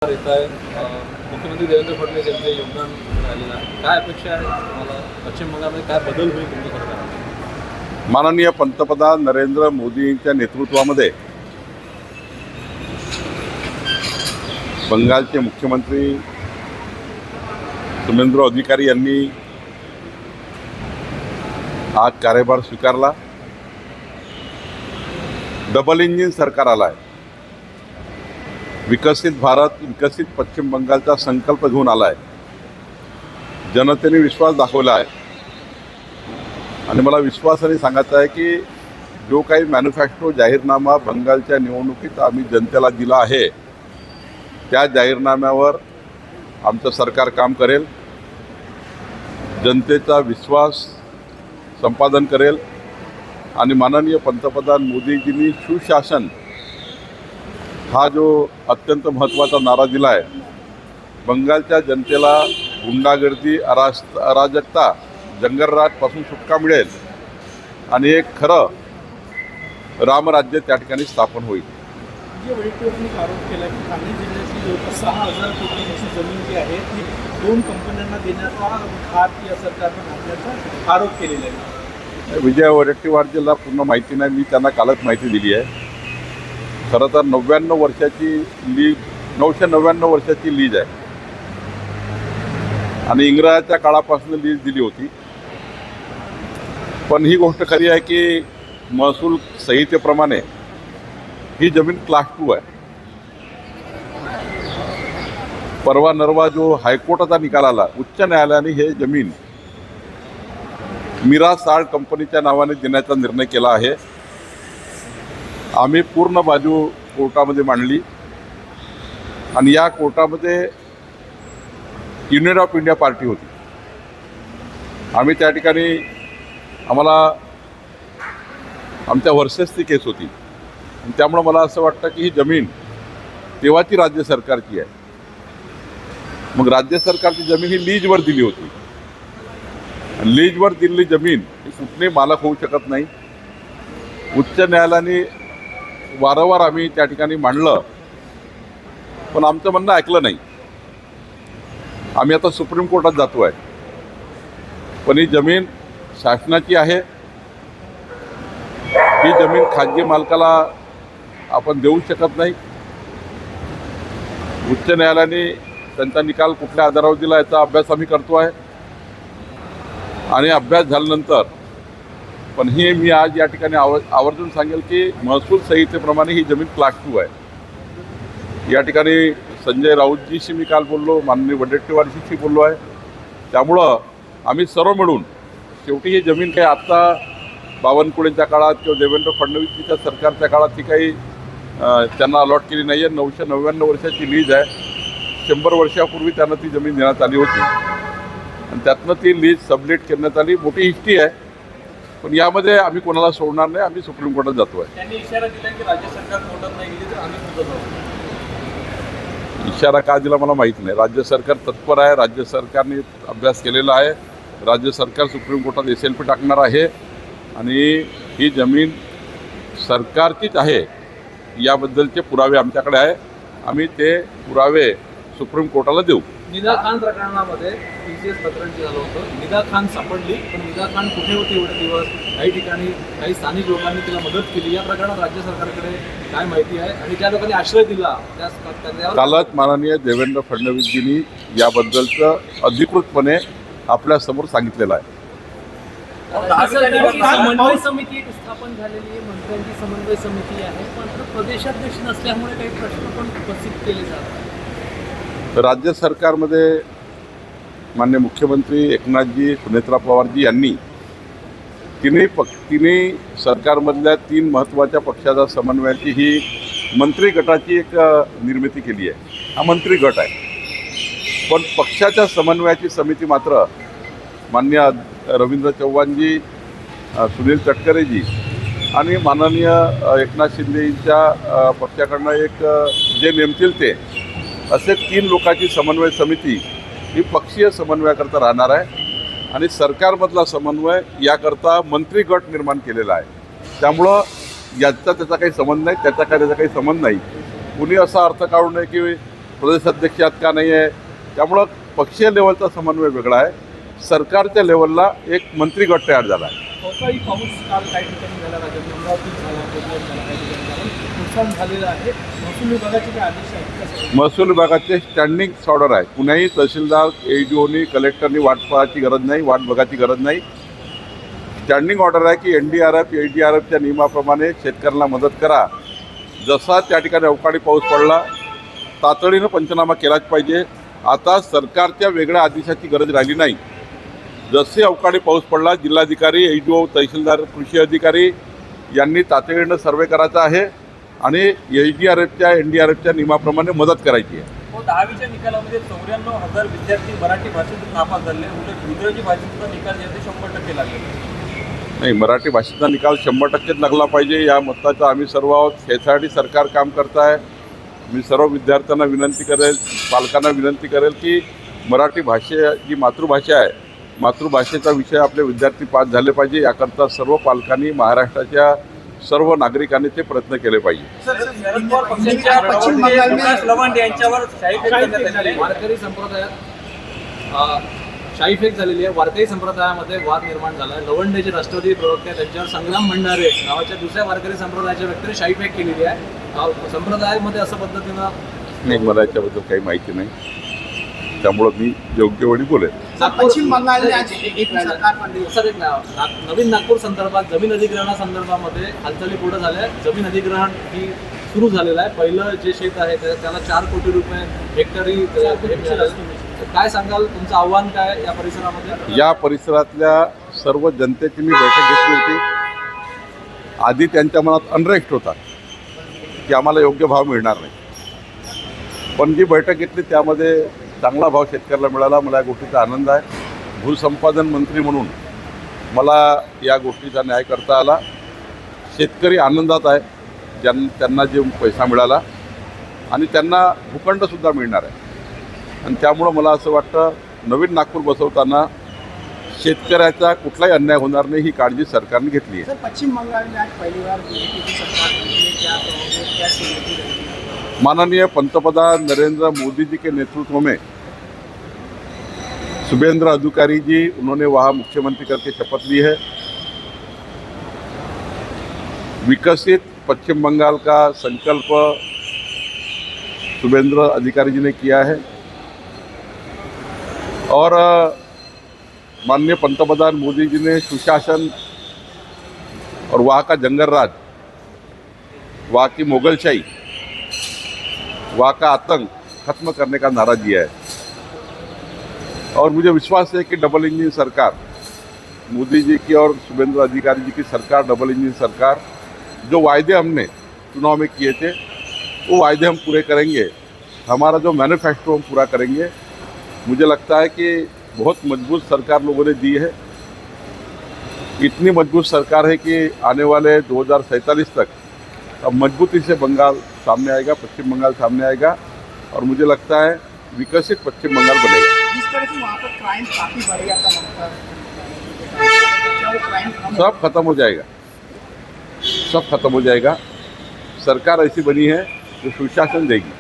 येत आहे मुख्यमंत्री देवेंद्र फडणवीस यांचे योगदान राहिलेलं आहे. काय अपेक्षा आहे तुम्हाला पश्चिम बंगालमध्ये काय बदल होईल तुमच्या सरकारमध्ये? माननीय पंतप्रधान नरेंद्र मोदींच्या नेतृत्वामध्ये बंगालचे मुख्यमंत्री सुवेंदु अधिकारी यांनी आज कार्यभार स्वीकारला. डबल इंजिन सरकार आला आहे. विकसित भारत, विकसित पश्चिम बंगालचा संकल्प घेऊन आला आहे. जनतेने विश्वास दाखवला आहे आणि मला विश्वासाने सांगायचं आहे की जो काही मॅन्युफॅक्चर जाहीरनामा बंगालच्या निवडणुकीत आम्ही जनतेला दिला आहे त्या जाहीरनाम्यावर आमचं सरकार काम करेल, जनतेचा विश्वास संपादन करेल आणि माननीय पंतप्रधान मोदीजींनी सुशासन हा जो अत्यंत महत्त्वाचा नारा दिला आहे, बंगालच्या जनतेला गुंडागर्दी, अराजकता, जंगलराजपासून सुटका मिळेल आणि एक खरं रामराज्य त्या ठिकाणी स्थापन होईल. जे वैयक्तिक आरोप केला की ठाणे जिल्ह्याची जवळपास 6,000 कोटींची जमीन जी आहे ती 2 कंपन्यांना देण्याचा हात या सरकारनं घातल्याचा आरोप केलेला आहे. विजय वडेट्टीवारजीला पूर्ण माहिती नाही, मी त्यांना कालच माहिती दिली आहे. खरं तर 99 वर्षाची लीज, 999 वर्षाची लीज आहे आणि इंग्रजाच्या काळापासून लीज दिली होती. पण ही गोष्ट खरी आहे की महसूल संहितेप्रमाणे ही जमीन क्लास 2 आहे. परवा नरवा जो हायकोर्टाचा निकाल आला, उच्च न्यायालयाने हे जमीन मीरा साल्ट कंपनीच्या नावाने देण्याचा निर्णय केला आहे. आम्ही पूर्ण बाजू कोर्टामध्ये मांडली आणि या कोर्टामध्ये युनियन ऑफ इंडिया पार्टी होती. आम्ही त्या ठिकाणी आम्हाला आमच्या वर्सेस ती केस होती आणि त्यामुळं मला असं वाटतं की ही जमीन तेव्हाची राज्य सरकारची आहे. मग राज्य सरकारची जमीन ही लीजवर दिली होती. लीजवर दिलेली जमीन ही कुठलेही मालक होऊ शकत नाही. उच्च न्यायालयाने वारंवार आम्ही त्या ठिकाणी मांडलं पण आमचं म्हणणं ऐकलं नाही. आम्ही आता सुप्रीम कोर्टात जातो आहे. पण ही जमीन शासनाची आहे. ही जमीन खाजगी मालकाला आपण देऊ शकत नाही. उच्च न्यायालयाने त्यांचा निकाल कुठल्या आधारावर दिला याचा अभ्यास आम्ही करतो आहे आणि अभ्यास झाल्यानंतर पण हे मी आज या ठिकाणी आवर्जून सांगेल की महसूल संहितेप्रमाणे ही जमीन क्लास 2 आहे. या ठिकाणी संजय राऊतजीशी मी काल बोललो, माननीय वडेट्टीवारजीशी बोललो आहे. त्यामुळं आम्ही सर्व मिळून शेवटी ही जमीन काही आत्ता बावनकुळेंच्या काळात किंवा देवेंद्र फडणवीसजीच्या सरकारच्या काळात ती काही त्यांना अलॉट केली नाही आहे. 999 वर्षाची लीज आहे. 100 वर्षापूर्वी त्यांना ती जमीन देण्यात आली होती आणि त्यातनं ती लीज सबलेट करण्यात आली. मोठी हिस्ट्री आहे. पण यामध्ये आम्ही कोणाला सोडणार नाही. आम्ही सुप्रीम कोर्टात जातो आहे. त्यांनी इशारा दिला की राज्य सरकार कोर्टात नाही गेली तर आम्ही सुद्धा जाऊ. इशारा का दिला मला माहीत नाही. राज्य सरकार तत्पर आहे. राज्य सरकारने अभ्यास केलेला आहे. राज्य सरकार सुप्रीम कोर्टात SLP टाकणार आहे आणि ही जमीन सरकारचीच आहे याबद्दलचे पुरावे आमच्याकडे आहे. आम्ही ते पुरावे सुप्रीम कोर्टाला देऊ. निदा खान प्रकरणामध्ये TCS प्रकरण झालं होतं. निदा खान सापडली पण निदा खान कुठे होती एवढे दिवस? काही ठिकाणी काही स्थानिक लोकांनी तिला मदत केली. या प्रकरणात राज्य सरकारकडे काय माहिती आहे आणि ज्या लोकांनी आश्रय दिला त्यावर कालच माननीय देवेंद्र फडणवीसजींनी याबद्दलचं अधिकृतपणे आपल्यासमोर सांगितलेलं आहे. समन्वय समिती एक स्थापन झालेली आहे, मंत्र्यांची समन्वय समिती आहे, मात्र प्रदेशाध्यक्ष नसल्यामुळे काही प्रश्न पण उपस्थित केले जातात. राज्य सरकारमध्ये माननीय मुख्यमंत्री एकनाथजी, सुनेत्रा पवारजी यांनी तिन्ही सरकारमधल्या 3 महत्त्वाच्या पक्षाच्या समन्वयाची ही मंत्री गटाची एक निर्मिती केली आहे. हा मंत्री गट आहे. पण पक्षाच्या समन्वयाची समिती मात्र माननीय रवींद्र चव्हाणजी, सुनील तटकरेजी आणि माननीय एकनाथ शिंदेंच्या पक्षाकडनं एक जे नेमतील ते असे 3 लोकांची समन्वय समिती ही पक्षीय समन्वयाकरता राहणार आहे आणि सरकारमधला समन्वय याकरता मंत्री गट निर्माण केलेला आहे. त्यामुळं याचा त्याचा काही संबंध नाही, त्याचा काही संबंध नाही. कुणी असा अर्थ काढू नये की प्रदेशाध्यक्ष आहेत का नाही आहे. त्यामुळं पक्षीय लेवलचा समन्वय वेगळा आहे. सरकारच्या लेवलला एक मंत्रिगट तयार झाला आहे. अवकाळी पाऊस काल काही ठिकाणी झाला, राज्यात अमरावतीत झाला, कोकणात झाला, काही ठिकाणी झाला, नुकसान झालेलं आहे. महसूल विभागाचे काय आदेश आहेत कसं? महसूल विभागाचे स्टँडिंग ऑर्डर आहे. कुणाही तहसीलदार, ADOनी, कलेक्टरनी वाट पाहायची गरज नाही, वाट बघायची गरज नाही. स्टँडिंग ऑर्डर आहे की NDRF, ADRFच्या नियमाप्रमाणे शेतकऱ्यांना मदत करा. जसा त्या ठिकाणी अवकाळी पाऊस पडला तातडीनं पंचनामा केलाच पाहिजे. आता सरकारच्या वेगळ्या आदेशाची गरज राहिली नाही. जसे अवकाळी पाऊस पडला जिल्हाधिकारी, ADO, तहसीलदार, कृषी अधिकारी यांनी तातडीनं सर्वे करायचा आहे आणि SDRFच्या NDRFच्या नियमाप्रमाणे मदत करायची आहे. 10वीच्या निकालामध्ये 94,000 विद्यार्थी मराठी भाषेतून नापास झाले. उलट इंग्रजी भाषेचा निकाल जे ते 100% लागले. नाही, मराठी भाषेचा निकाल 100%च लागला पाहिजे या मताचा आम्ही सर्व आहोत. त्यासाठी सरकार काम करत आहे. मी सर्व विद्यार्थ्यांना विनंती करेल, पालकांना विनंती करेल की मराठी भाषा जी मातृभाषा आहे, मातृभाषेचा विषय आपले विद्यार्थी पास झाले पाहिजे. याकरता सर्व पालकांनी, महाराष्ट्राच्या सर्व नागरिकांनी ते प्रयत्न केले पाहिजे. शरद पवार पक्षाच्या प्रवक्ते प्रकाश लवांड यांच्यावर शाहीफेक करण्यात आली. वारकरी संप्रदायात शाहीफेक झालेली आहे. वारकरी संप्रदायामध्ये वाद निर्माण झाला आहे. लवंडेचे राष्ट्रवादी प्रवक्ते त्यांच्यावर संग्राम भंडारे नावाच्या दुसऱ्या वारकरी संप्रदायाच्या व्यक्तीने शाहीफेक केलेली आहे. संप्रदायामध्ये असं पद्धतीनं नाही, मला याच्याबद्दल काही माहिती नाही, त्यामुळं मी योग्य वेळी बोलेन. पश्चिम बंगालने आज एक सरकार बनली. असं एक नवीन नागपूर संदर्भात जमीन अधिग्रहणासंदर्भामध्ये हालचाली पुढे झाल्या. जमीन अधिग्रहण ही सुरू झालेलं आहे. पहिलं जे शेत आहे त्याला 4 कोटी रुपये हेक्टरी काय सांगाल, तुमचं आव्हान काय या परिसरामध्ये? या परिसरातल्या सर्व जनतेची मी बैठक घेतली होती. आधी त्यांच्या मनात अनरेस्ट होता की आम्हाला योग्य भाव मिळणार नाही, पण जी बैठक घेतली त्यामध्ये चांगला भाव शेतकऱ्याला मिळाला. मला या गोष्टीचा आनंद आहे. भूसंपादन मंत्री म्हणून मला या गोष्टीचा न्याय करता आला. शेतकरी आनंदात आहे त्यांना जे पैसा मिळाला आणि त्यांना भूखंडसुद्धा मिळणार आहे. आणि त्यामुळं मला असं वाटतं नवीन नागपूर बसवताना शेतकऱ्याचा कुठलाही अन्याय होणार नाही ही काळजी सरकारने घेतली आहे. सर, पश्चिम बंगाल में आज पहली बार बीजेपी की सरकार बनी है. क्या कहोगे, क्या स्थिति रहेगी? माननीय पंतप्रधान नरेंद्र मोदी जी के नेतृत्व में शुभेंद्र अधिकारी जी उन्होंने वहाँ मुख्यमंत्री करके शपथ ली है. विकसित पश्चिम बंगाल का संकल्प शुभेंद्र अधिकारी जी ने किया है और माननीय पंतप्रधान मोदी जी ने सुशासन और वहाँ का जंगल राज, वहाँ की मुगलशाही, वहाँ का आतंक खत्म करने का नारा दिया है. और मुझे विश्वास है कि डबल इंजन सरकार, मोदी जी की और शुभेंद्र अधिकारी जी की सरकार, डबल इंजन सरकार, जो वायदे हमने चुनाव में किए थे वो वायदे हम पूरे करेंगे. हमारा जो मैनिफेस्टो हम पूरा करेंगे. मुझे लगता है कि बहुत मजबूत सरकार लोगों ने दी है. इतनी मजबूत सरकार है कि आने वाले 2047 तक अब मजबूती से बंगाल सामने आएगा, पश्चिम बंगाल सामने आएगा और मुझे लगता है विकसित पश्चिम बंगाल बनेगा. जिस तरह से वहाँ पर क्राइम काफी बढ़ गया था, क्या वो क्राइम सब खत्म हो जाएगा, सब खत्म हो जाएगा. सरकार ऐसी बनी है जो सुशासन देगी.